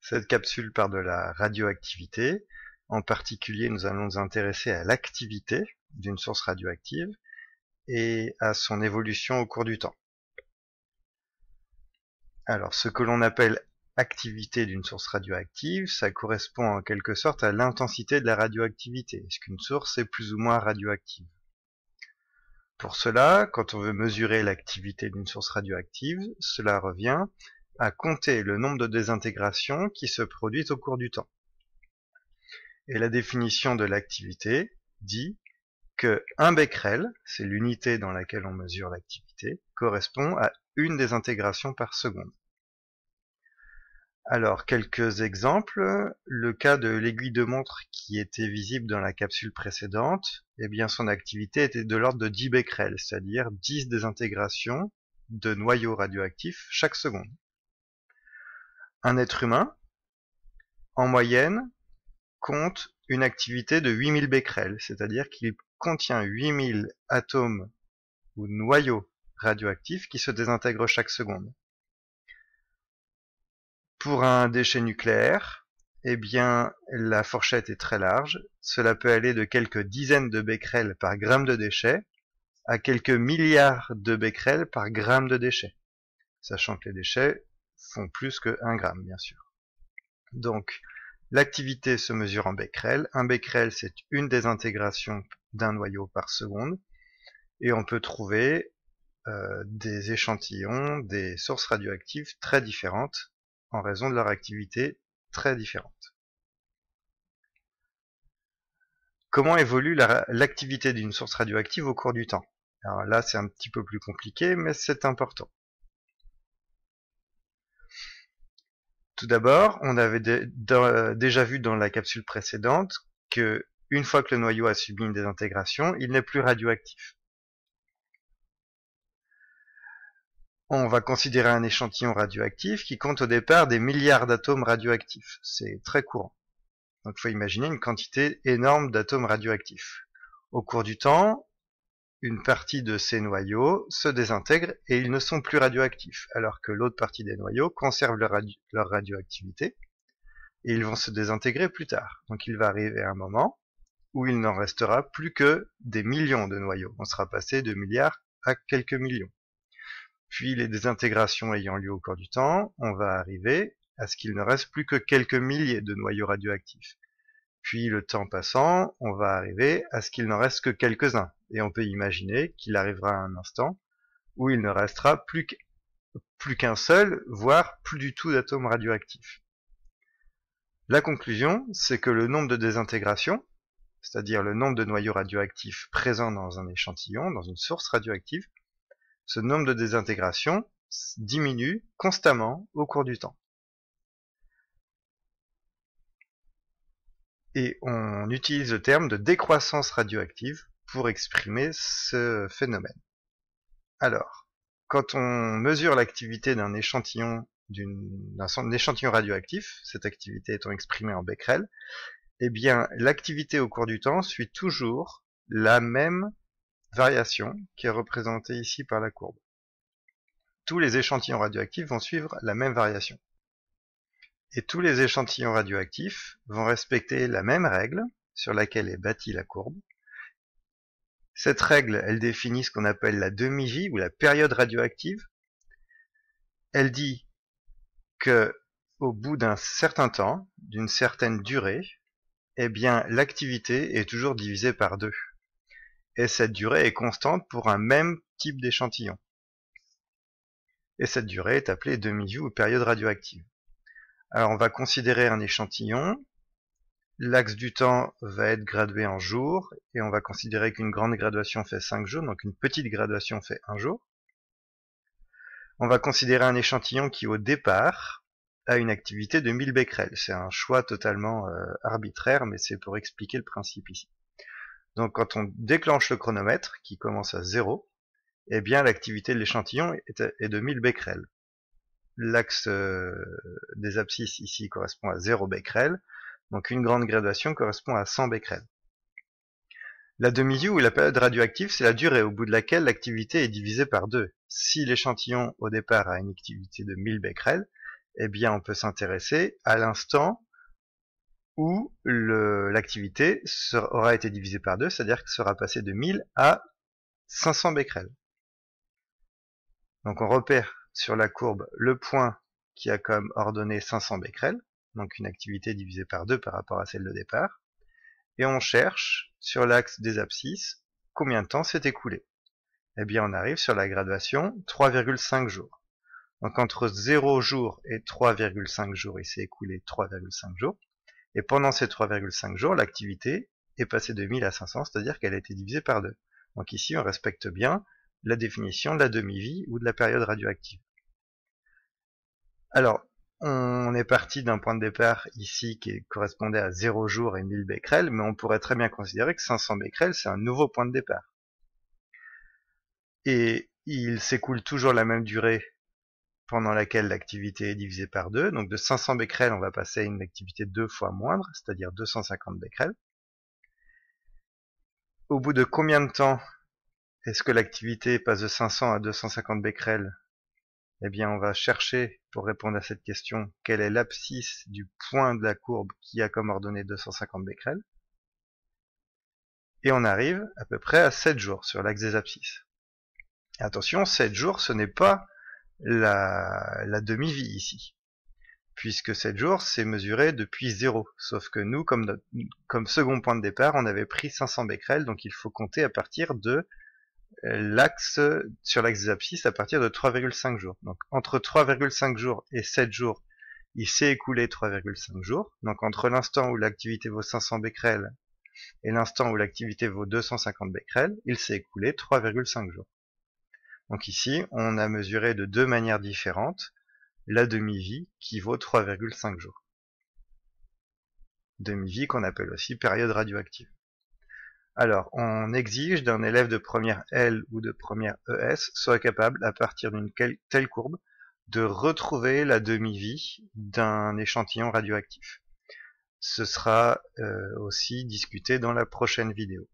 Cette capsule part de la radioactivité. En particulier, nous allons nous intéresser à l'activité d'une source radioactive et à son évolution au cours du temps. Alors, ce que l'on appelle activité d'une source radioactive, ça correspond en quelque sorte à l'intensité de la radioactivité. Est-ce qu'une source est plus ou moins radioactive? Pour cela, quand on veut mesurer l'activité d'une source radioactive, cela revient à compter le nombre de désintégrations qui se produisent au cours du temps. Et la définition de l'activité dit que 1 becquerel, c'est l'unité dans laquelle on mesure l'activité, correspond à une désintégration par seconde. Alors, quelques exemples. Le cas de l'aiguille de montre qui était visible dans la capsule précédente, eh bien son activité était de l'ordre de 10 becquerels, c'est-à-dire 10 désintégrations de noyaux radioactifs chaque seconde. Un être humain, en moyenne, compte une activité de 8000 becquerels, c'est-à-dire qu'il contient 8000 atomes ou noyaux radioactifs qui se désintègrent chaque seconde. Pour un déchet nucléaire, eh bien, la fourchette est très large. Cela peut aller de quelques dizaines de becquerels par gramme de déchet à quelques milliards de becquerels par gramme de déchets, sachant que les déchets font plus que 1 gramme, bien sûr. Donc, l'activité se mesure en becquerels. Un becquerel, c'est une désintégration d'un noyau par seconde. Et on peut trouver des échantillons, des sources radioactives très différentes en raison de leur activité très différente. Comment évolue l'activité d'une source radioactive au cours du temps? Alors là, c'est un petit peu plus compliqué, mais c'est important. Tout d'abord, on avait déjà vu dans la capsule précédente que une fois que le noyau a subi une désintégration, il n'est plus radioactif. On va considérer un échantillon radioactif qui compte au départ des milliards d'atomes radioactifs. C'est très courant. Donc il faut imaginer une quantité énorme d'atomes radioactifs. Au cours du temps, une partie de ces noyaux se désintègre et ils ne sont plus radioactifs, alors que l'autre partie des noyaux conserve leur radioactivité et ils vont se désintégrer plus tard. Donc il va arriver un moment où il n'en restera plus que des millions de noyaux. On sera passé de milliards à quelques millions. Puis les désintégrations ayant lieu au cours du temps, on va arriver à ce qu'il ne reste plus que quelques milliers de noyaux radioactifs. Puis le temps passant, on va arriver à ce qu'il n'en reste que quelques-uns. Et on peut imaginer qu'il arrivera un instant où il ne restera plus qu'un seul, voire plus du tout d'atomes radioactifs. La conclusion, c'est que le nombre de désintégrations, c'est-à-dire le nombre de noyaux radioactifs présents dans un échantillon, dans une source radioactive, ce nombre de désintégrations diminue constamment au cours du temps. Et on utilise le terme de décroissance radioactive pour exprimer ce phénomène. Alors, quand on mesure l'activité d'un échantillon radioactif, cette activité étant exprimée en becquerel, eh bien l'activité au cours du temps suit toujours la même variation qui est représentée ici par la courbe. Tous les échantillons radioactifs vont suivre la même variation. Et tous les échantillons radioactifs vont respecter la même règle sur laquelle est bâtie la courbe. Cette règle, elle définit ce qu'on appelle la demi-vie ou la période radioactive. Elle dit que au bout d'un certain temps, d'une certaine durée, eh bien l'activité est toujours divisée par 2. Et cette durée est constante pour un même type d'échantillon. Et cette durée est appelée demi-vie ou période radioactive. Alors on va considérer un échantillon. L'axe du temps va être gradué en jours, et on va considérer qu'une grande graduation fait 5 jours, donc une petite graduation fait 1 jour. On va considérer un échantillon qui, au départ, a une activité de 1000 becquerels. C'est un choix totalement arbitraire, mais c'est pour expliquer le principe ici. Donc quand on déclenche le chronomètre, qui commence à 0, eh bien l'activité de l'échantillon est de 1000 becquerels. L'axe des abscisses ici correspond à 0 becquerel, donc une grande graduation correspond à 100 becquerels. La demi-vie ou la période radioactive, c'est la durée au bout de laquelle l'activité est divisée par 2. Si l'échantillon au départ a une activité de 1000 becquerels, eh bien on peut s'intéresser à l'instant où l'activité aura été divisée par 2, c'est-à-dire qu'elle sera passée de 1000 à 500 becquerels. Donc on repère sur la courbe le point qui a comme ordonnée 500 becquerels, donc une activité divisée par 2 par rapport à celle de départ, et on cherche sur l'axe des abscisses combien de temps s'est écoulé. Eh bien on arrive sur la graduation 3,5 jours. Donc entre 0 jours et 3,5 jours, il s'est écoulé 3,5 jours. Et pendant ces 3,5 jours, l'activité est passée de 1000 à 500, c'est-à-dire qu'elle a été divisée par 2. Donc ici, on respecte bien la définition de la demi-vie ou de la période radioactive. Alors, on est parti d'un point de départ ici qui correspondait à 0 jours et 1000 becquerels, mais on pourrait très bien considérer que 500 becquerels, c'est un nouveau point de départ. Et il s'écoule toujours la même durée pendant laquelle l'activité est divisée par 2. Donc de 500 becquerels, on va passer à une activité 2 fois moindre, c'est-à-dire 250 becquerels. Au bout de combien de temps est-ce que l'activité passe de 500 à 250 becquerels? Eh bien, on va chercher, pour répondre à cette question, quelle est l'abscisse du point de la courbe qui a comme ordonnée 250 becquerels. Et on arrive à peu près à 7 jours sur l'axe des abscisses. Et attention, 7 jours, ce n'est pas la demi-vie ici, puisque 7 jours, c'est mesuré depuis 0. Sauf que nous, comme second point de départ, on avait pris 500 becquerels, donc il faut compter à partir de sur l'axe des abscisses à partir de 3,5 jours. Donc entre 3,5 jours et 7 jours, il s'est écoulé 3,5 jours. Donc entre l'instant où l'activité vaut 500 becquerels et l'instant où l'activité vaut 250 becquerels, il s'est écoulé 3,5 jours. Donc ici, on a mesuré de deux manières différentes la demi-vie qui vaut 3,5 jours. Demi-vie qu'on appelle aussi période radioactive. Alors, on exige d'un élève de première L ou de première ES soit capable, à partir d'une telle courbe, de retrouver la demi-vie d'un échantillon radioactif. Ce sera aussi discuté dans la prochaine vidéo.